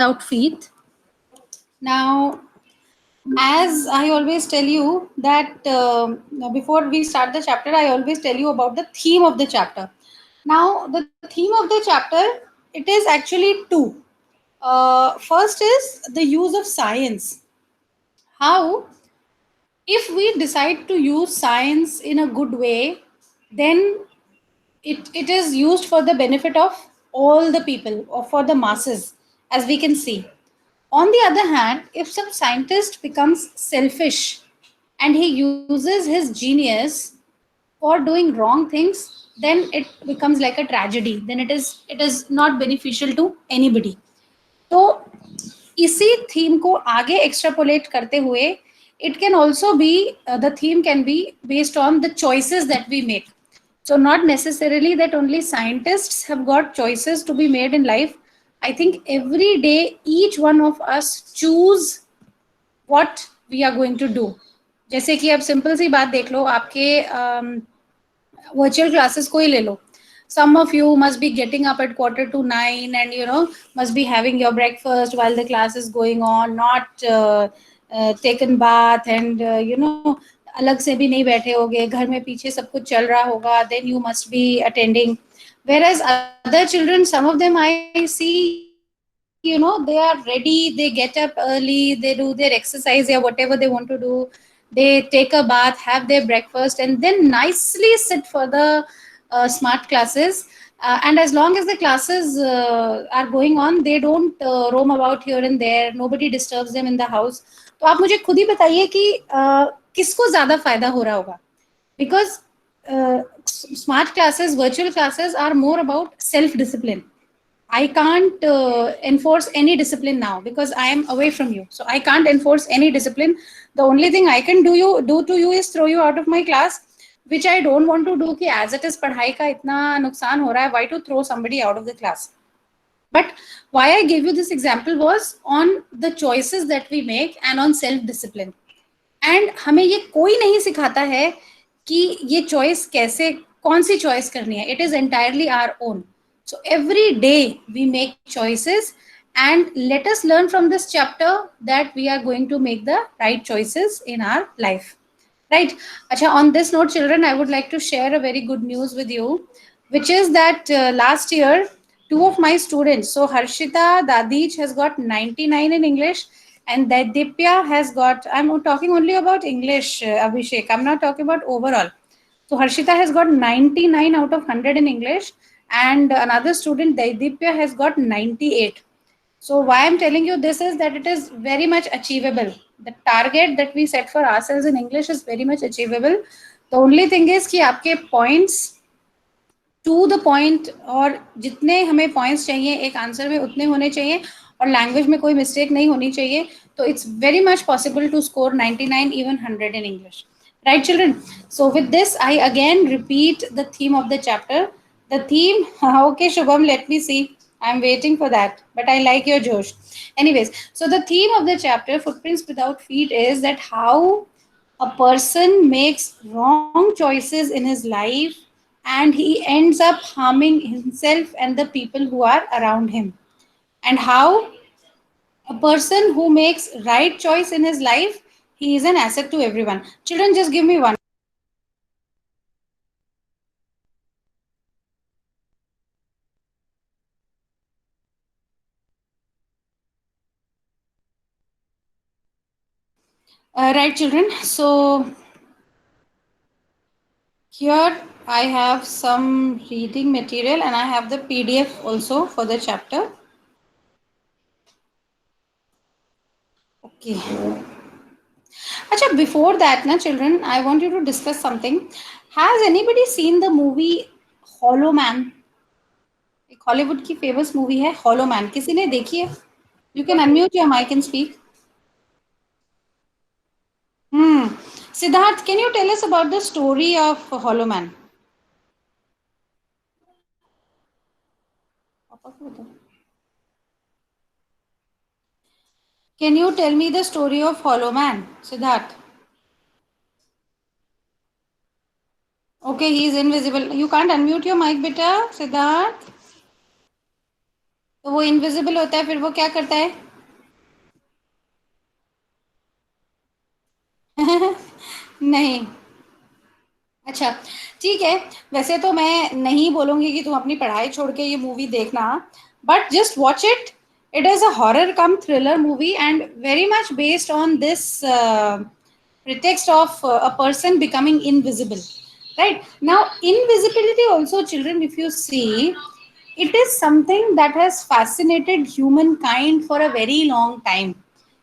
without feet. Now, as I always tell you that before we start the chapter, I always tell you about the theme of the chapter. Now, the theme of the chapter, it is actually two. First is the use of science. How, if we decide to use science in a good way, then it is used for the benefit of all the people or for the masses, as we can see. On the other hand, if some scientist becomes selfish and he uses his genius for doing wrong things, then it becomes like a tragedy. Then it is not beneficial to anybody. तो इसी theme को आगे extrapolate करते हुए it can also be the theme can be based on the choices that we make. So not necessarily that only scientists have got choices to be made in life. I think every day each one of us choose what we are going to do. जैसे कि अब simple सी बात देख लो, आपके virtual classes को ही ले लो. Some of you must be getting up at 8:45 and must be having your breakfast while the class is going on, not taken bath and अलग से भी नहीं बैठे होगे, घर में पीछे सब कुछ चल रहा होगा, then you must be attending. Whereas other children, some of them I see, they are ready, they get up early, they do their exercise or whatever they want to do, they take a bath, have their breakfast, and then nicely sit for the smart classes. And as long as the classes are going on, they don't roam about here and there, nobody disturbs them in the house. तो आप मुझे खुद ही बताइए कि किसको ज़्यादा फायदा हो रहा होगा. Because smart classes, virtual classes are more about self discipline. I can't enforce any discipline now because I am away from you. So I can't enforce any discipline. The only thing I can do to you is throw you out of my class, which I don't want to do. कि as it is पढ़ाई का इतना नुकसान हो रहा है, why to throw somebody out of the class? But why I gave you this example was on the choices that we make and on self discipline. And हमें ये कोई नहीं सिखाता है कि ये चॉइस कैसे, कौन सी चॉइस करनी है. It is entirely our own. So every day we make choices and let us learn from this chapter that we are going to make the right choices in our life. Right. Acha, on this note, children, I would like to share a very good news with you, which is that last year, two of my students, so Harshita Dadich has got 99 in English, and Dipya has got, I'm talking only about English, Abhishek, I'm not talking about overall. So Harshita has got 99 out of 100 in English, and another student, Dipya, has got 98. So why I'm telling you this is that it is very much achievable. The target that we set for ourselves in English is very much achievable. The only thing is कि आपके points to the point, और जितने हमें points चाहिए एक answer में उतने होने चाहिए, और लैंग्वेज में कोई मिस्टेक नहीं होनी चाहिए. तो it's very much possible to score 99, even 100 in English. Right, children? So with this, I again repeat the theme of the chapter. The theme, okay, Shubham, let me see. I'm waiting for that, but I like your Josh. Anyways, so the theme of the chapter, Footprints Without Feet, is that how a person makes wrong choices in his life and he ends up harming himself and the people who are around him, and how a person who makes right choice in his life, he is an asset to everyone. Children, just give me one. Right, children. So here I have some reading material and I have the PDF also for the chapter. Okay. Acha, before that, na children, I want you to discuss something. Has anybody seen the movie Hollow Man? एक Hollywood की famous movie है Hollow Man, किसी ने देखी है? You can unmute your mike and speak. Siddharth, can you tell us about the story of Hollow Man? Can you tell me the story of Hollow Man, Siddharth? Okay, he is invisible. You can't unmute your mic, beta, Siddharth. तो वो invisible होता है, फिर वो क्या करता है? नहीं। अच्छा, ठीक है। वैसे तो मैं नहीं बोलूंगी कि तुम अपनी पढ़ाई छोड़ के ये मूवी देखना, but just watch it. It is a horror come thriller movie and very much based on this pretext of a person becoming invisible. Right now, invisibility also, children, if you see, it is something that has fascinated humankind for a very long time.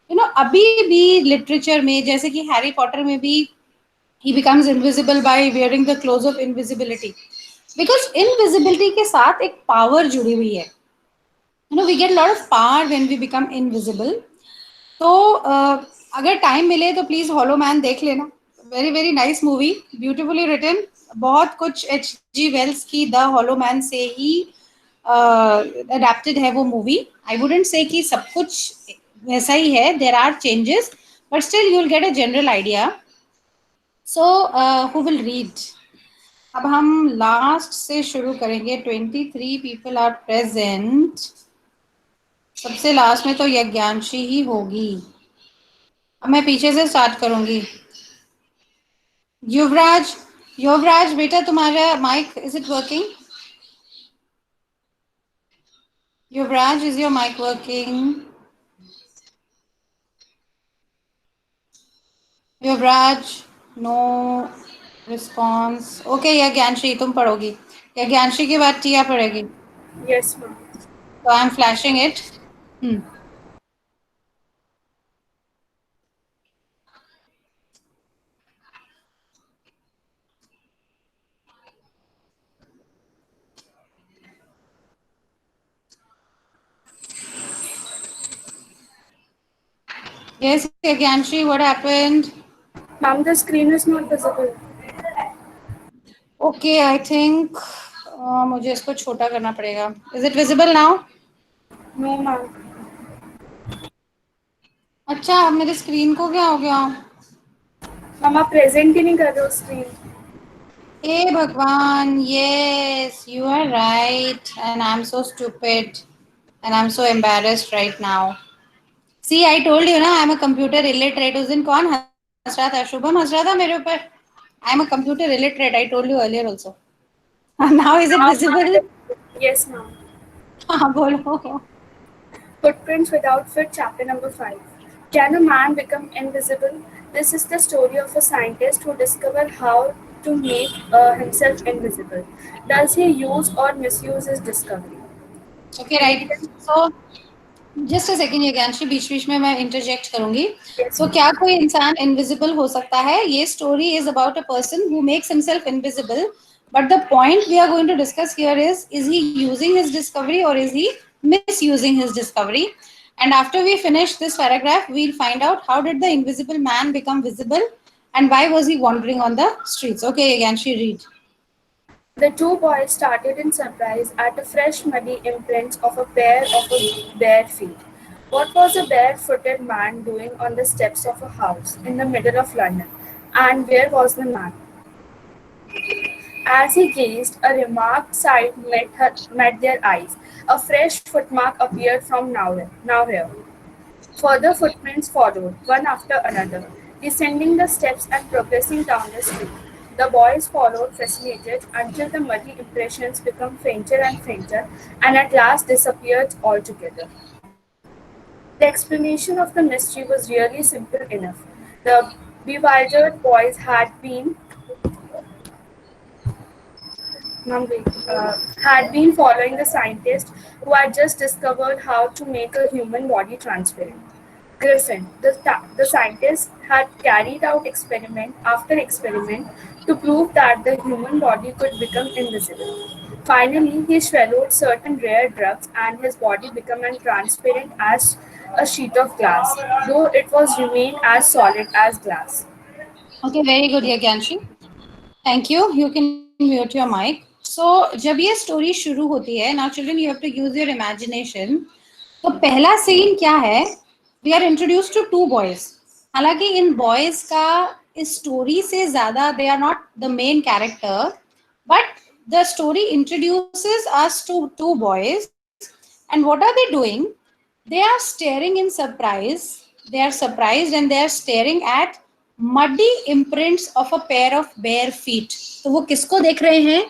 You know, अभी भी literature में, जैसे कि Harry Potter में भी, he becomes invisible by wearing the clothes of invisibility, because invisibility के साथ एक power जुड़ी हुई है. You know, we get a lot of power when we become invisible. तो अगर टाइम मिले तो प्लीज हॉलो मैन देख लेना. Very very nice movie, beautifully written. बहुत कुछ एच जी वेल्स की द हॉलो मैन से ही अडेप्टेड है वो मूवी. आई वुडेंट से कि सब कुछ वैसा ही है, there are changes, but still you will get a general idea. So who will read? अब हम लास्ट से शुरू करेंगे. 23 पीपल आर प्रेजेंट. सबसे लास्ट में तो यज्ञांशी ही होगी. अब मैं पीछे से स्टार्ट करूंगी. युवराज, युवराज बेटा तुम्हारा mic, is it working? Yuvraj, is your mic working? Yuvraj, no response. Okay, Yagyanshi तुम पढ़ोगी. यज्ञांशी के बाद टिया पढ़ेगी. Yes, ma'am. तो I am flashing it. Yes Yagyanshi, what happened? Ma'am, the screen is not visible. Okay, I think मुझे इसको छोटा करना पड़ेगा. Is it visible now? No, ma'am. अच्छा, अब मेरे स्क्रीन को क्या हो गया? Ma'am, आप present ही नहीं कर रहे हो screen. हे भगवान, yes, you are right, and I'm so stupid, and I'm so embarrassed right now. See, I told you ना, I'm a computer illiterate. उस दिन कौन हंस रहा था? शुभम हंस रहा था मेरे ऊपर. I'm a computer illiterate. I told you earlier also. Now is it visible? Yes, ma'am. हाँ बोलो. Footprints Without Feet, chapter number 5. Can a man become invisible? This is the story of a scientist who discovered how to make himself invisible. Does he use or misuse his discovery? Okay, right. Religion? So just a second, ये ज्ञानश्री, बीच बीच में मैं interject करूंगी. Yes, तो ma'am. क्या कोई इंसान invisible हो सकता है? ये story is about a person who makes himself invisible, but the point we are going to discuss here is he using his discovery और is he misusing his discovery? And after we finish this paragraph, we'll find out how did the invisible man become visible and why was he wandering on the streets. Okay, again, she read. The two boys started in surprise at a fresh muddy imprint of a pair of bare feet. What was a barefooted man doing on the steps of a house in the middle of London? And where was the man? As he gazed, a remarked sight met their eyes. A fresh footmark appeared from nowhere. Further footprints followed, one after another, descending the steps and progressing down the street. The boys followed, fascinated, until the muddy impressions became fainter and fainter and at last disappeared altogether. The explanation of the mystery was really simple enough. The bewildered boys had been following the scientist who had just discovered how to make a human body transparent. Griffin, the scientist, had carried out experiment after experiment to prove that the human body could become invisible. Finally, he swallowed certain rare drugs and his body became as transparent as a sheet of glass, though it was remained as solid as glass. Okay, very good, Yagyanshi. Thank you. You can mute your mic. So जब ये story शुरू होती है ना children, you have to use your imagination. तो पहला scene क्या है? We are introduce to two boys. हालांकि इन बॉयज का इस स्टोरी से ज्यादा, they are not the main character, but the story introduces us to two boys And what are they doing? They are staring in surprise. They are surprised and they are staring at muddy imprints of a pair of bare feet. तो वो किसको देख रहे हैं?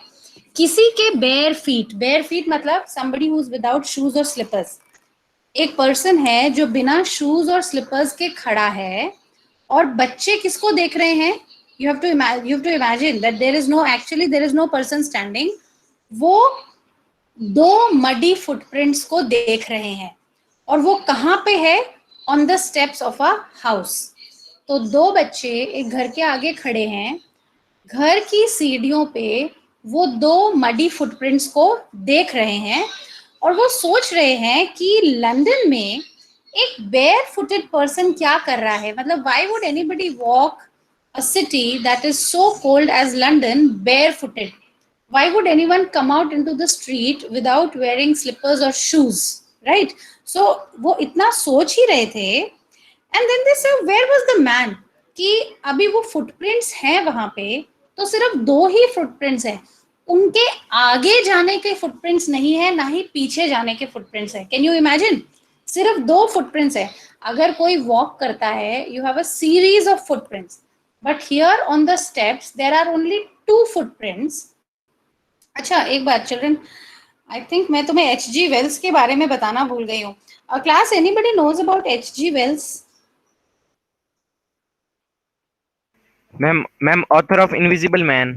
किसी के bare feet. Bare feet मतलब somebody who's without shoes or slippers. एक पर्सन है जो बिना शूज और स्लीपर्स के खड़ा है, और बच्चे किसको देख रहे हैं? You have to imagine that there is no person standing. वो दो मडी फुटप्रिंट्स को देख रहे हैं, और वो कहाँ पे है? On the steps of a house. तो दो बच्चे एक घर के आगे खड़े हैं, घर की सीढ़ियों पे वो दो मडी फुटप्रिंट्स को देख रहे हैं, और वो सोच रहे हैं कि लंदन में एक बेयर फुटेड पर्सन क्या कर रहा है. मतलब why would anybody walk a city that is so cold as London bare footed? Why would anyone come out into the street without wearing slippers or shoes, right? So वो इतना सोच ही रहे थे, and then they said where was the man? कि अभी वो footprints हैं वहां पे, तो सिर्फ दो ही footprints हैं, उनके आगे जाने के footprints नहीं है, ना ही पीछे जाने के footprints है. Can you imagine? सिर्फ दो footprints है. अगर कोई walk करता है, you have a series of footprints, but here on the steps there are only two footprints. अच्छा, एक बात चिल्ड्रन, आई थिंक मैं तुम्हें H.G. Wells के बारे में बताना भूल गई हूँ. Class, anybody knows about H.G. Wells? Ma'am author of Invisible Man.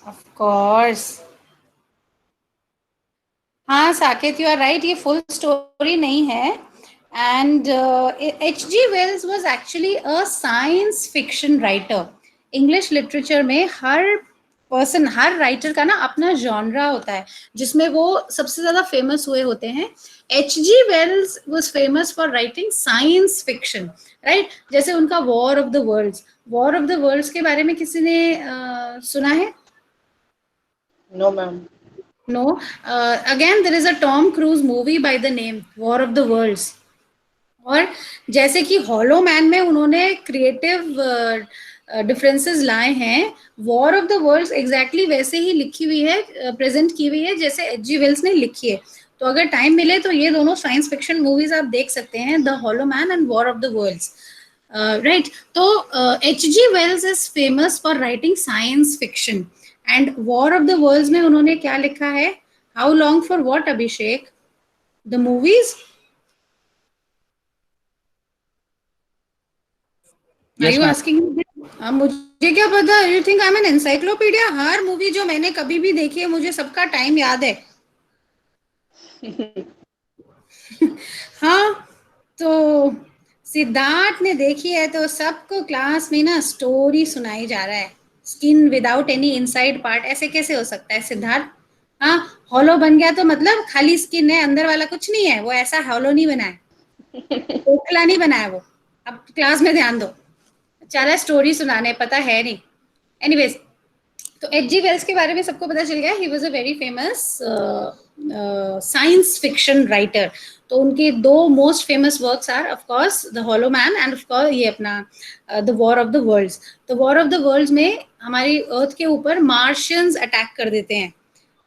Of course. हाँ साकेत, यू आर राइट, ये फुल स्टोरी नहीं है. And H.G. Wells was actually a science fiction writer. English literature में हर राइटर का ना अपना जॉनरा होता है जिसमें वो सबसे ज्यादा फेमस हुए होते हैं. H.G. Wells was famous for writing science fiction, right? जैसे उनका वॉर ऑफ द वर्ल्ड्स के बारे में किसी ने सुना है? No, ma'am. No. Again, there is a Tom Cruise movie by the name War of the Worlds. और जैसे कि हॉलो मैन में उन्होंने क्रिएटिव डिफरेंसेस लाए हैं, War of the Worlds exactly वैसे ही लिखी हुई है, प्रेजेंट की हुई है जैसे H.G. Wells ने लिखी है. तो अगर टाइम मिले तो ये दोनों साइंस फिक्शन मूवीज आप देख सकते हैं, the Hollow Man and War of the Worlds, right? तो H.G. Wells is famous for writing science fiction, and War of the Worlds में उन्होंने क्या लिखा है? How long for what, Abhishek? The movies? Are you asking me? मुझे क्या पता? You think I'm an encyclopedia? Her movie जो मैंने कभी भी देखी है मुझे सबका टाइम याद है. हाँ, तो सिद्धार्थ ने देखी है तो सबको क्लास में ना स्टोरी सुनाई जा रहा है. Skin without any inside part, ऐसे कैसे हो सकता है सिद्धार्थ? हाँ, हॉलो बन गया तो मतलब खाली स्किन है, अंदर वाला कुछ नहीं है. वो ऐसा हॉलो नहीं बना है, खोखला नहीं बना है वो. अब क्लास में ध्यान दो, चला स्टोरी सुनाने, पता है नहीं. एनीवेज, तो H.G. Wells के बारे में सबको पता चल गया. He was a very famous science fiction writer. तो उनके दो most famous works are of course the Hollow Man and of course ये अपना the War of the Worlds. तो वॉर ऑफ द वर्ल्ड्स में हमारी अर्थ के ऊपर मार्शियंस अटैक कर देते हैं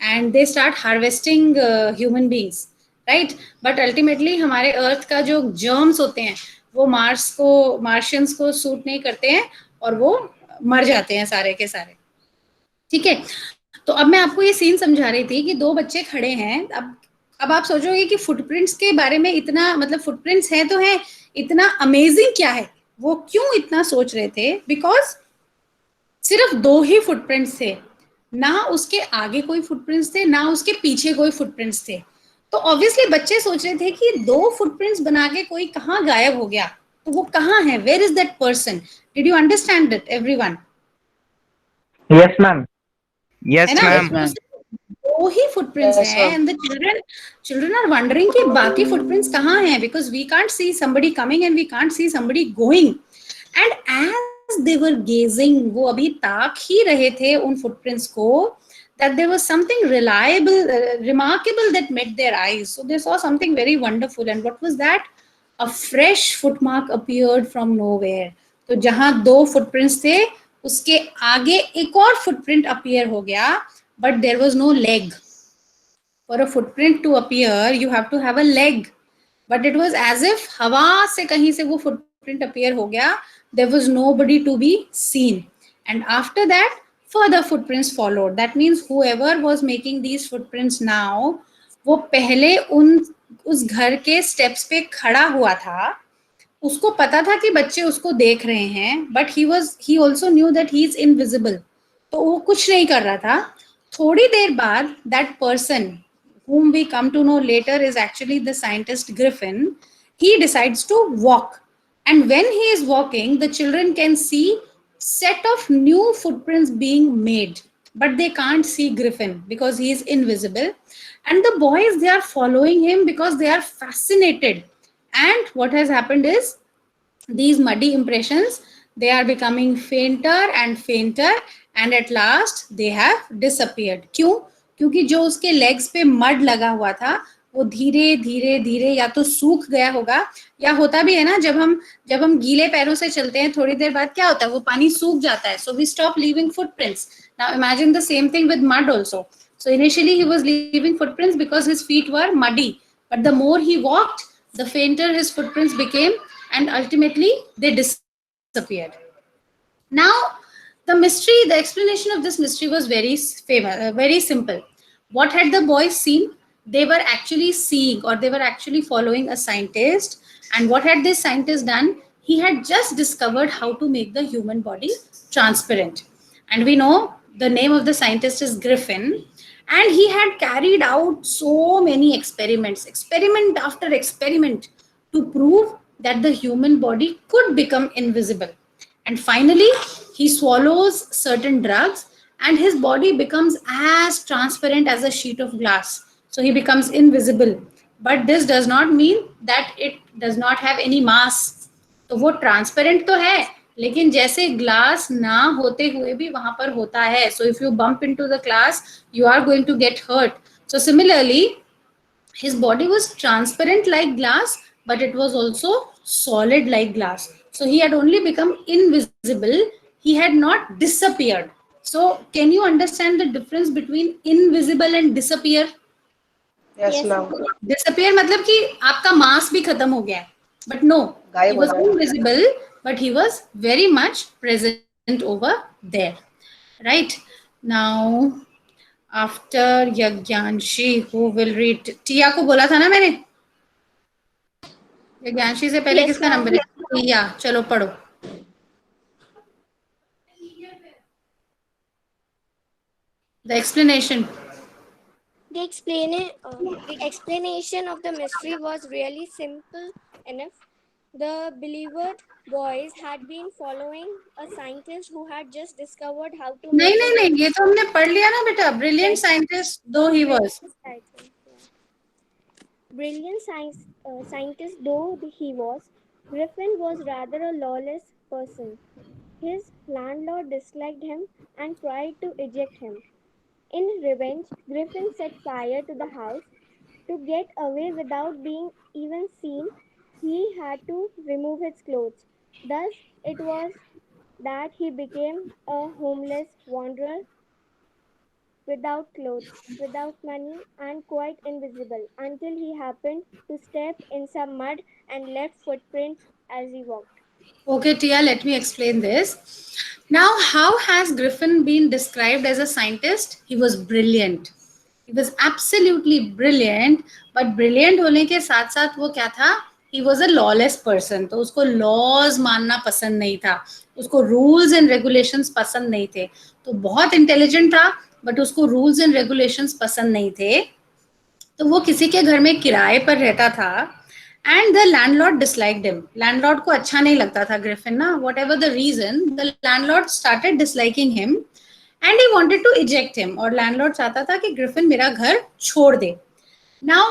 and they start harvesting human beings, right? But ultimately हमारे अर्थ का जो जर्म्स होते हैं वो मार्शियंस को सूट नहीं करते हैं और वो मर जाते हैं सारे के सारे. ठीक है, तो अब मैं आपको ये सीन समझा रही थी कि दो बच्चे खड़े हैं. अब आप सोचोगे कि फुटप्रिंट्स के बारे में इतना, मतलब फुटप्रिंट्स हैं तो हैं, इतना अमेजिंग क्या है? वो क्यों इतना सोच रहे थे? बिकॉज सिर्फ दो ही फुटप्रिंट्स थे, ना उसके आगे कोई फुटप्रिंट्स थे ना उसके पीछे कोई फुटप्रिंट्स थे. तो ऑब्वियसली बच्चे सोच रहे थे कि दो फुटप्रिंट्स बना के कोई कहाँ गायब हो गया, तो वो कहाँ है? Where is that person? Did you understand it everyone? Yes ma'am. Yes है ना? मैम. दो ही फुटप्रिंट्स Yes, हैं ma'am. And the children are wondering कि बाकी फुटप्रिंट्स कहाँ हैं, because we can't see somebody coming and we can't see somebody going. And as they were gazing, वो अभी ताक ही रहे थे उन फुटप्रिंट्स को, that there was something remarkable that met their eyes. So they saw something very wonderful. And what was that? A fresh footmark appeared from nowhere. तो जहां दो footprints थे उसके आगे एक और footprint appear हो गया, but there was no leg. for a footprint to appear, you have to have a leg. But it was as if हवा से कहीं से वो footprint appear हो गया. There was nobody to be seen. And after that, further footprints followed. That means whoever was making these footprints now, वो पहले उस घर के steps पे खड़ा हुआ था. उसको पता था कि बच्चे उसको देख रहे हैं, but he also knew that he is invisible. तो वो कुछ नहीं कर रहा था. थोड़ी देर बाद that person whom we come to know later is actually the scientist Griffin, he decides to walk. And when he is walking, the children can see set of new footprints being made, but they can't see Griffin because he is invisible. And the boys, they are following him because they are fascinated. And what has happened is these muddy impressions, they are becoming fainter and fainter, and at last they have disappeared. क्यों? क्योंकि जो उसके legs पे mud लगा हुआ था वो धीरे धीरे धीरे या तो सूख गया होगा, या होता भी है ना जब हम गीले पैरों से चलते हैं थोड़ी देर बाद क्या होता है, वो पानी सूख जाता है. So we stop leaving footprints. Now imagine the same thing with mud also. So initially he was leaving footprints because his feet were muddy, but the more he walked, the fainter his footprints became, and ultimately they disappeared. Now, the explanation of this mystery was very famous, very simple. What had the boys seen? They were actually seeing, or they were actually following a scientist. And what had this scientist done? He had just discovered how to make the human body transparent. And we know the name of the scientist is Griffin. And he had carried out so many experiments, experiment after experiment, to prove that the human body could become invisible. And finally, he swallows certain drugs and his body becomes as transparent as a sheet of glass. So he becomes invisible. But this does not mean that it does not have any mass. तो वो transparent तो है, लेकिन जैसे glass ना होते हुए भी वहां पर होता है. So if you bump into the glass, you are going to get hurt. So similarly, his body was transparent like glass, but it was also solid like glass. So he had only become invisible. He had not disappeared. So can you understand the difference between invisible and disappear? Yes, ma'am. Disappear मतलब कि आपका mass भी खत्म हो गया. But no, he was invisible, but he was very much present over there. Right? Now, after Yagyanshi, who will read? Tia को बोला था ना मैंने? यज्ञांशी से पहले किसका नंबर है? टिया. चलो पढ़ो. The explanation. The explanation of the mystery was really simple enough. The beloved boys had been following a scientist who had just discovered how to make नहीं, ये तो हमने पढ़ लिया ना बेटा. Brilliant scientist though he was. Brilliant scientist though he was, Griffin was rather a lawless person. His landlord disliked him and tried to eject him. In revenge, Griffin set fire to the house. To get away without being even seen, he had to remove his clothes. Thus, it was that he became a homeless wanderer without clothes, without money, and quite invisible until he happened to step in some mud and left footprints as he walked. Okay, Tia, let me explain this. Now, how has Griffin been described as a scientist? He was brilliant. He was absolutely brilliant, but brilliant होने के साथ साथ वो क्या था? He was a lawless person. तो उसको laws मानना पसंद नहीं था. उसको rules and regulations पसंद नहीं थे. तो बहुत intelligent था, but उसको rules and regulations पसंद नहीं थे. तो वो किसी के घर में किराए पर रहता था. And the landlord disliked him. Landlord को अच्छा नहीं लगता था Griffin ना. Whatever the reason, the landlord started disliking him, and he wanted to eject him. और landlord चाहता था कि Griffin मेरा घर छोड़ दे. Now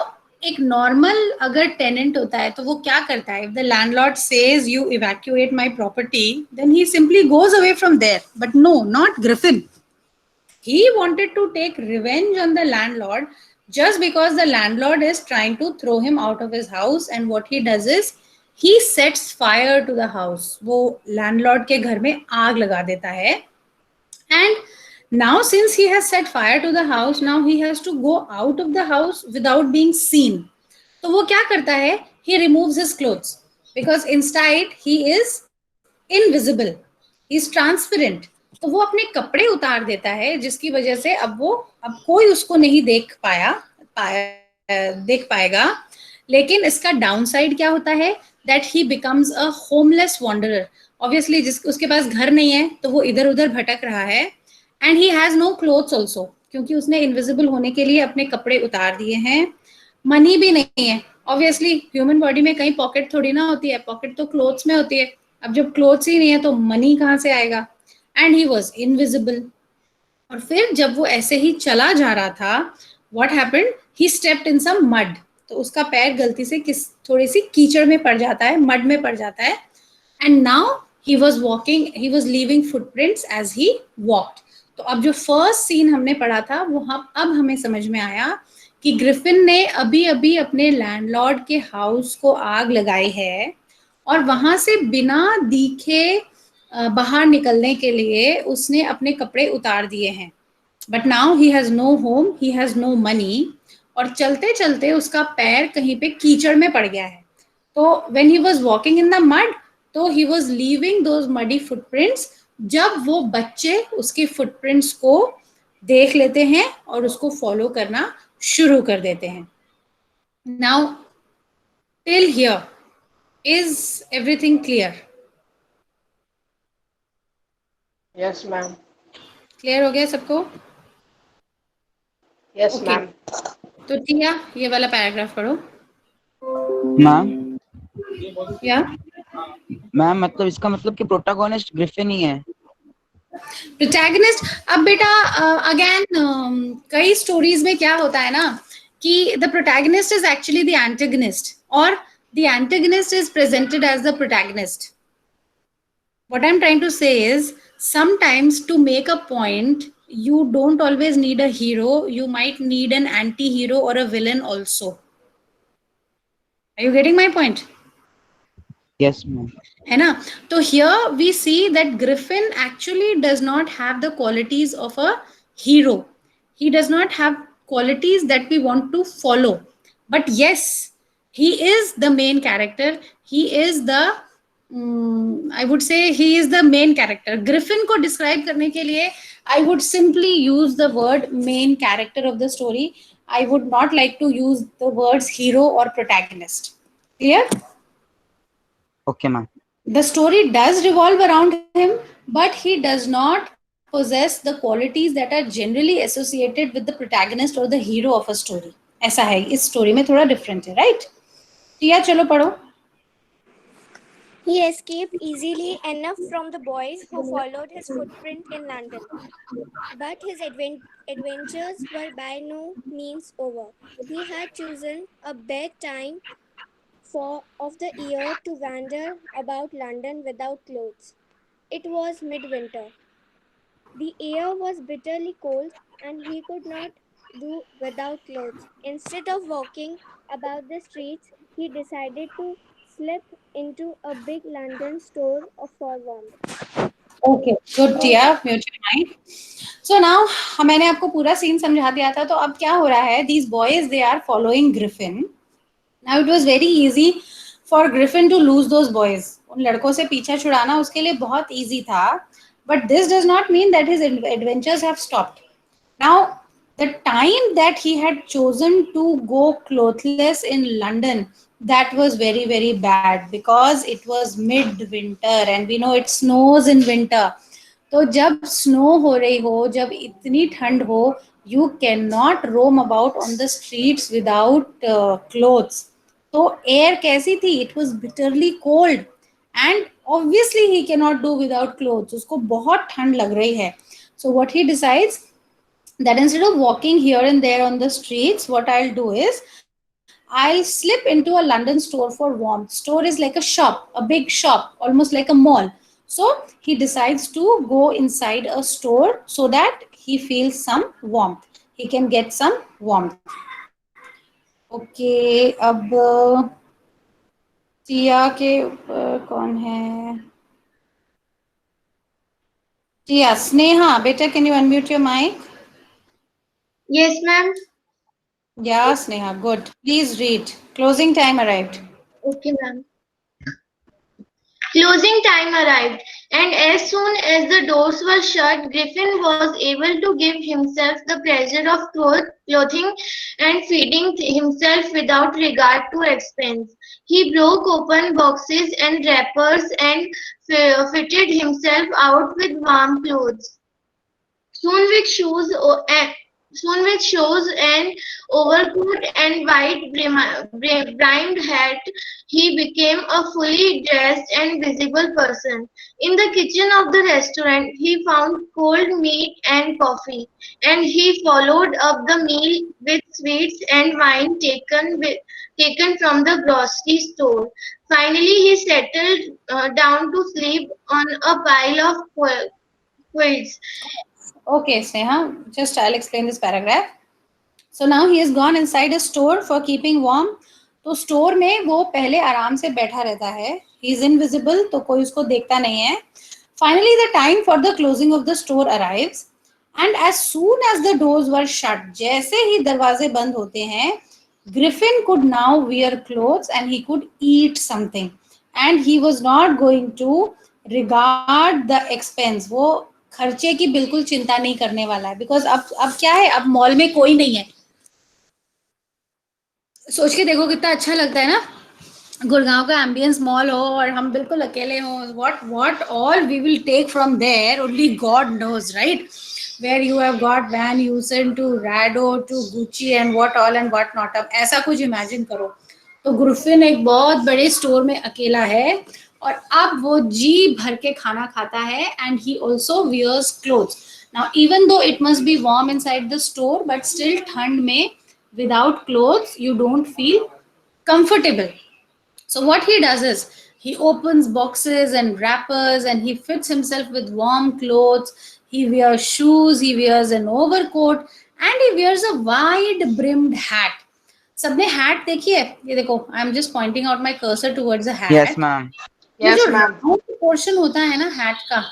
एक normal अगर tenant होता है तो वो क्या करता है? If the landlord says you evacuate my property, then he simply goes away from there. But no, not Griffin. He wanted to take revenge on the landlord just because the landlord is trying to throw him out of his house, and what he does is he sets fire to the house. वो landlord के घर में आग लगा देता है. And Now, since he has set fire to the house, now he has to go out of the house without being seen. तो वो क्या करता है? He removes his clothes because inside he is invisible. He is transparent. तो वो अपने कपड़े उतार देता है, जिसकी वजह से अब कोई उसको नहीं देख पाएगा. लेकिन इसका डाउन साइड क्या होता है? That he becomes a homeless wanderer. Obviously, उसके पास घर नहीं है, तो वो इधर उधर भटक रहा है. And he has no clothes also, क्योंकि उसने इनविजिबल होने के लिए अपने कपड़े उतार दिए हैं. मनी भी नहीं है. ऑब्वियसली ह्यूमन बॉडी में कहीं पॉकेट थोड़ी ना होती है, पॉकेट तो क्लोथ्स में होती है. अब जब क्लोथ्स ही नहीं है तो मनी कहाँ से आएगा? And he was invisible. और फिर जब वो ऐसे ही चला जा रहा था, what happened? He stepped in some mud. तो उसका पैर गलती से थोड़ी सी कीचड़ में पड़ जाता है, मड में पड़ जाता है. And now he was leaving footprints as he walked. तो अब जो फर्स्ट सीन हमने पढ़ा था वो अब हमें समझ में आया कि ग्रिफिन ने अभी अभी अपने लैंडलॉर्ड के हाउस को आग लगाई है और वहां से बिना दिखे बाहर निकलने के लिए उसने अपने कपड़े उतार दिए हैं. But now he has no home, he has no money, और चलते चलते उसका पैर कहीं पे कीचड़ में पड़ गया है. तो when he was walking in the mud, तो he was leaving those muddy footprints. जब वो बच्चे उसके फुटप्रिंट्स को देख लेते हैं और उसको फॉलो करना शुरू कर देते हैं. Now till here is everything clear? Yes, ma'am. Clear हो गया सबको? Yes, Okay. ma'am. तो टिया ये वाला पैराग्राफ पढ़ो. मैम या मैम मतलब इसका मतलब कि प्रोटैगोनिस्ट ग्रिफिन ही है. प्रोटैगनिस्ट. अब बेटा अगेन कई स्टोरीज में क्या होता है ना कि the protagonist is actually the antagonist और the antagonist is presented as the protagonist. What I'm trying to say is sometimes to make a point you don't always need a hero, you might need an anti-hero or a villain also. Are you getting my point? Yes, ma'am. है ना? तो here we see that Griffin actually does not have the qualities of a hero. He does not have qualities that we want to follow. But yes, he is the main character. He is the I would say he is the main character. Griffin को describe करने के लिए I would simply use the word main character of the story. I would not like to use the words hero or protagonist. Clear? Okay, ma'am. The story does revolve around him, but he does not possess the qualities that are generally associated with the protagonist or the hero of a story. ऐसा है, इस story में थोड़ा different है, right? टिया चलो पढ़ो. He escaped easily enough from the boys who followed his footprint in London. But his adventures were by no means over. He had chosen a bad time of the year to wander about London without clothes. It was midwinter. The air was bitterly cold and he could not do without clothes. Instead of walking about the streets, he decided to slip into a big London store for warmth. Okay, good Tiya, mutual mind. So now मैंने आपको पूरा scene समझा दिया था. तो अब क्या हो रहा है? These boys they are following Griffin. Now it was very easy for Griffin to lose those boys. उन लड़कों से पीछा छुड़ाना उसके लिए बहुत easy था. But this does not mean that his adventures have stopped. Now the time that he had chosen to go clothless in London, that was very very bad because it was midwinter and we know it snows in winter. तो जब snow हो रही हो, जब इतनी ठंड हो, you cannot roam about on the streets without clothes. तो एयर कैसी थी? It was bitterly cold and obviously he cannot do without clothes. उसको बहुत ठंड लग रही है. So what he decides that instead of walking here and there on the streets, what I'll do is I'll slip into a London store for warmth. Store is like a shop, a big shop, almost like a mall. So he decides to go inside a store so that he feels some warmth. He can get some warmth. Okay, अब टिया के ऊपर कौन है? Yeah, Sneha, beta, can you unmute your mic? Yes, ma'am. Yeah, Sneha, good. Please read. Closing time arrived. Okay, ma'am. Closing time arrived, and as soon as the doors were shut, Griffin was able to give himself the pleasure of clothing and feeding himself without regard to expense. He broke open boxes and wrappers and fitted himself out with warm clothes. Soon with shoes soon with shoes and overcoat and white brimmed hat, he became a fully dressed and visible person. In the kitchen of the restaurant, he found cold meat and coffee, and he followed up the meal with sweets and wine taken from the grocery store. Finally, he settled down to sleep on a pile of quilts. Okay, Sneha, just I'll explain this paragraph. So now he has gone inside a store for keeping warm. तो store में वो पहले आराम से बैठा रहता है. He is invisible, तो कोई उसको देखता नहीं है. Finally the time for the closing of the store arrives, and as soon as the doors were shut, जैसे ही दरवाजे बंद होते हैं, Griffin could now wear clothes and he could eat something, and he was not going to regard the expense. वो खर्चे की बिल्कुल चिंता नहीं करने वाला है, बिकॉज अब क्या है, अब मॉल में कोई नहीं है. सोच के देखो कितना अच्छा लगता है ना, गुड़गांव का एम्बियंस मॉल हो और हम बिल्कुल अकेले हो. What all we will take from there, only God knows, right? Where you have got Van Heusen to Rado to Gucci and what all and what not. अब ऐसा कुछ इमेजिन करो. तो ग्रिफिन एक बहुत बड़े स्टोर में अकेला है और अब वो जी भर के खाना खाता है, and he also wears clothes. Now even though it must be warm inside the store, but still ठंड में without clothes you don't feel comfortable. So what he does is he opens boxes and wrappers and he fits himself with warm clothes. He wears shoes, he wears an overcoat, and he wears a wide brimmed hat. सबने hat देखी है? ये देखो, I am just pointing out my cursor towards a Yes, hat. ma'am. ये Yes, जो ma'am. Round portion होता है ना हैट का,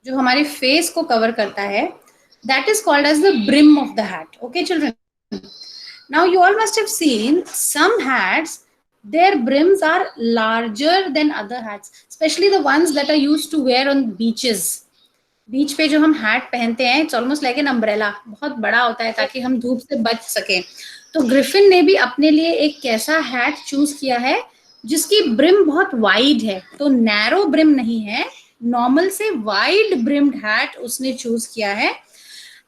जो हमारे फेस को कवर करता है, that is called as the brim of the hat. Okay, children. Now you all must have seen some hats, their brims are larger than other hats, especially the ones that are used to wear on beaches. बीच पे जो हम hat पहनते हैं, it's almost like an umbrella, बहुत बड़ा होता है ताकि हम धूप से बच सकें. तो ग्रिफिन ने भी अपने लिए एक कैसा हैट चूज किया है जिसकी ब्रिम बहुत वाइड है. तो नैरो ब्रिम नहीं है, नॉर्मल से वाइड ब्रिम्ड हैट उसने चूज किया है.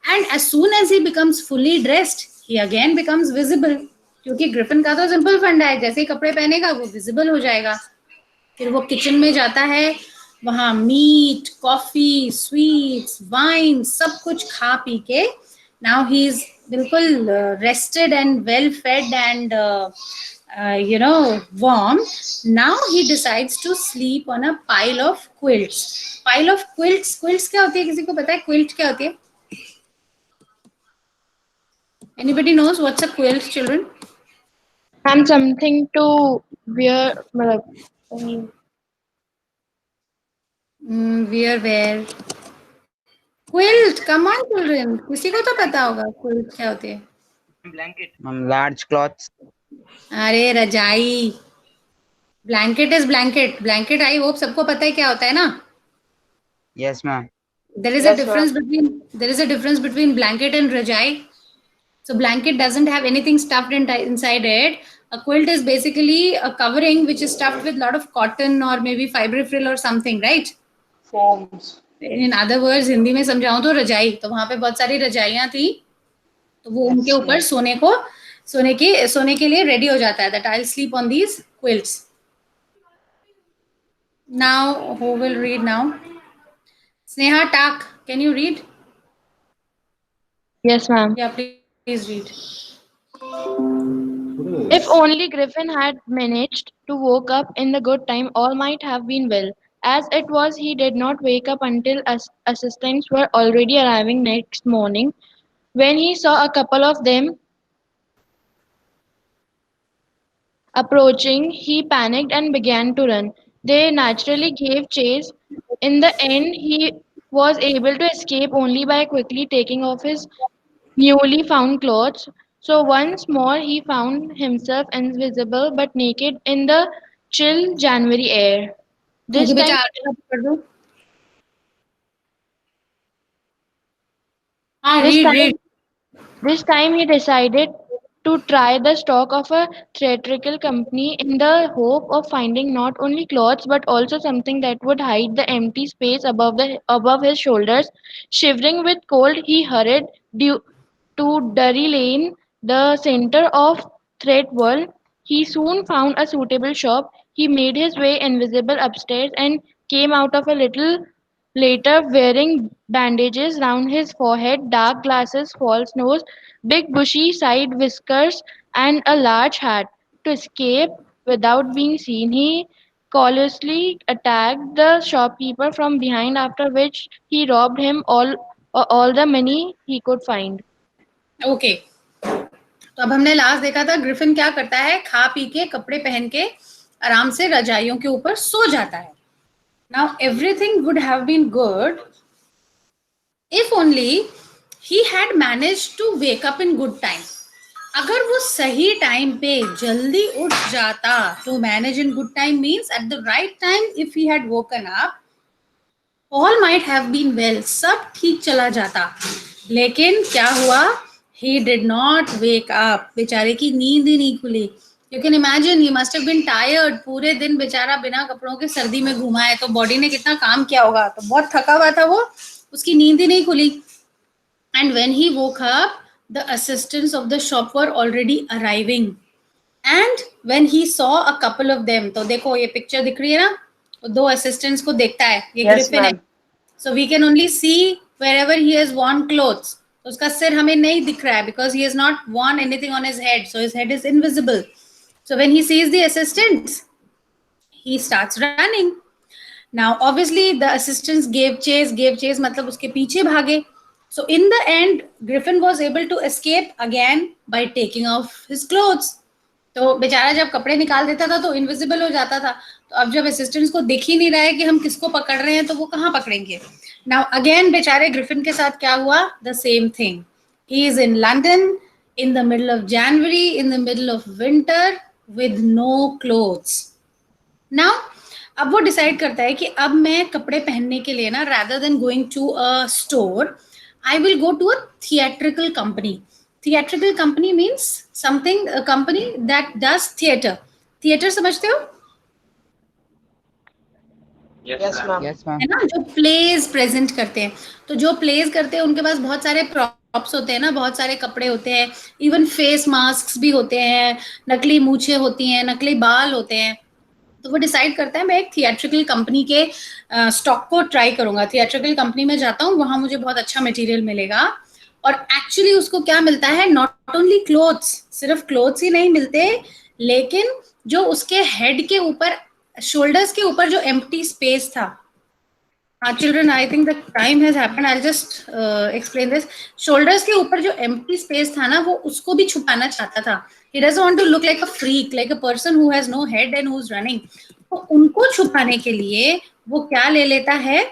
And as soon as he becomes fully dressed, he again becomes visible. क्योंकि ग्रिफिन का तो सिंपल फंडा है, जैसे ही कपड़े पहनेगा वो विजिबल हो जाएगा. फिर वो किचन में जाता है, वहां मीट, कॉफी, स्वीट्स, वाइन सब कुछ खा पी के नाउ ही इज बिल्कुल rested and well fade and warm. Now he decides to sleep on a pile of quilts. Pile of quilts क्या होती है? किसी को पता है quilt क्या होती है? Anybody knows what's a quilt, children? And something to wear. Where? Quilt, come on, children. किसी को तो पता होगा quilt क्या होती है? Blanket. Large cloths. अरे रजाई. Blanket is blanket. Blanket I hope सबको पता है क्या होता है ना? Yes, ma'am. There is Yes, a difference between blanket and rajai. So blanket doesn't have anything stuffed inside it. A quilt is basically a covering which is stuffed with a lot of cotton or maybe fibril or something, right? Forms. In other words, Hindi में समझाऊं तो रजाई. तो वहां पे बहुत सारी रजाइयां थी, तो वो उनके ऊपर सोने के लिए रेडी हो जाता है. That I'll sleep on these quilts. Now who will read now? Sneha Tak, can you read? Yes, ma'am. Yeah, please read. If only Griffin had managed to woke up in the good time, all might have been well. As it was, he did not wake up until assistants were already arriving next morning. When he saw a couple of them approaching, he panicked and began to run. They naturally gave chase. In the end, he was able to escape only by quickly taking off his newly found clothes. So once more he found himself invisible but naked in the chill January air. तू This भी time बेटा आगे का पकड़ दो. हाँ, this read, time read. This time he decided to try the stock of a theatrical company in the hope of finding not only clothes but also something that would hide the empty space above his shoulders. Shivering with cold, he hurried to Durry Lane, the center of Threadwell. He soon found a suitable shop. He made his way invisible upstairs and came out of a little later wearing bandages round his forehead, dark glasses, false nose, big bushy side whiskers, and a large hat. To escape without being seen, he callously attacked the shopkeeper from behind, after which he robbed him all the money he could find. Okay, तो अब हमने last देखा था Griffin क्या करता है, खा P के कपड़े पहन के आराम से रजाइयों के ऊपर सो जाता है. Now everything would have been good if only he had managed to wake up in good time. अगर वो सही टाइम पे जल्दी उठ जाता, to manage in good time means at the right time, if he had woken up, all might have been well, सब ठीक चला जाता. लेकिन क्या हुआ, he did not wake up. बेचारे की नींद ही नहीं खुली. You can imagine he must have been tired. पूरे दिन बेचारा बिना कपड़ों के सर्दी में घूमा है, तो बॉडी ने कितना काम किया होगा, तो बहुत थका हुआ था वो, उसकी नींद ही नहीं खुली. And when he woke up, the assistants of the shop were already arriving. And when he saw a couple of them, तो देखो ये पिक्चर दिख रही है ना, तो दो assistants को देखता है, ये ग्रिफिन है. So we can only see wherever he has worn clothes. तो उसका सिर हमें नहीं दिख रहा है because he has not worn anything on his head, so his head is invisible. So when he sees the assistants, he starts running. Now obviously the assistants gave chase मतलब उसके पीछे भागे. So in the end, Griffin was able to escape again by taking off his clothes. तो बेचारा जब कपड़े निकाल देता था तो इनविजिबल हो जाता था. तो अब जब असिस्टेंट्स को दिख ही नहीं रहा है कि हम किसको पकड़ रहे हैं, तो वो कहाँ पकड़ेंगे. नाउ अगेन बेचारे ग्रिफिन के साथ क्या हुआ, the same thing. He is in London in the middle of January, in the middle of winter with no clothes. Now अब वो डिसाइड करता है कि अब मैं कपड़े पहनने के लिए ना, rather than going to a store, I will go to a theatrical company. Theatrical company means something, a company that does theater. Theater समझते हो? Yes, ma'am. है ना, जो प्लेज प्रेजेंट करते हैं. तो जो प्लेज करते हैं उनके पास बहुत सारे प्रॉप्स होते हैं ना, बहुत सारे कपड़े होते हैं, इवन फेस मास्क भी होते हैं, नकली मूछें होती हैं, नकली बाल होते हैं. तो वो डिसाइड करता है मैं एक थिएट्रिकल कंपनी के स्टॉक को ट्राई करूंगा. थिएट्रिकल कंपनी में जाता हूँ, वहां मुझे बहुत अच्छा मटेरियल मिलेगा. और एक्चुअली उसको क्या मिलता है, नॉट ओनली क्लोथ्स, सिर्फ क्लोथ्स ही नहीं मिलते, लेकिन जो उसके हेड के ऊपर, शोल्डर्स के ऊपर जो एम्प्टी स्पेस था. Children, I think the time has happened, I just explain this. Shoulders के ऊपर जो एम्प्टी स्पेस था ना, वो उसको भी छुपाना चाहता था. He doesn't want to look like a freak, like a person who has no head and who's running. तो उनको छुपाने के लिए वो क्या ले लेता है,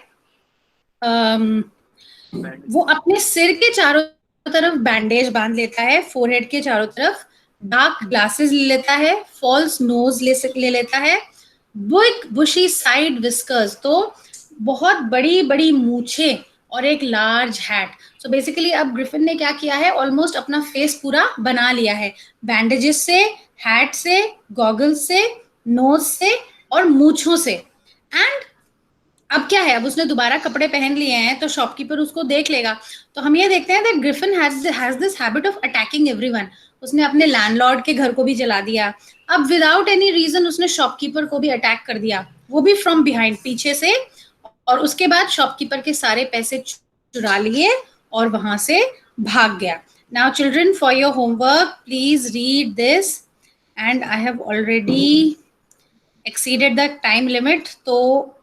वो अपने सिर के चारों तरफ बैंडेज बांध लेता है, फोरहेड के चारों तरफ डार्क ग्लासेस ले लेता है, फॉल्स नोज ले लेता है, बिग बुशी साइड विस्कर्स, तो बहुत बड़ी बड़ी मूछें और एक लार्ज हैट. सो बेसिकली अब ग्रिफिन ने क्या किया है, ऑलमोस्ट अपना फेस पूरा बना लिया है, बैंडेजेस से, हैट से, गॉगल्स से, नोज से और मूछों से. एंड अब क्या है, अब उसने दोबारा कपड़े पहन लिए हैं, तो शॉपकीपर उसको देख लेगा. तो हम ये देखते हैं that Griffin has this habit of attacking everyone. उसने अपने लैंडलॉर्ड के घर को भी जला दिया. अब विदाउट एनी रीजन उसने शॉपकीपर को भी अटैक कर दिया, वो भी फ्रॉम बिहाइंड, पीछे से. और उसके बाद शॉपकीपर के सारे पैसे चुरा लिए और वहां से भाग गया. Now children, for your homework please read this, and I have already exceeded the time limit, तो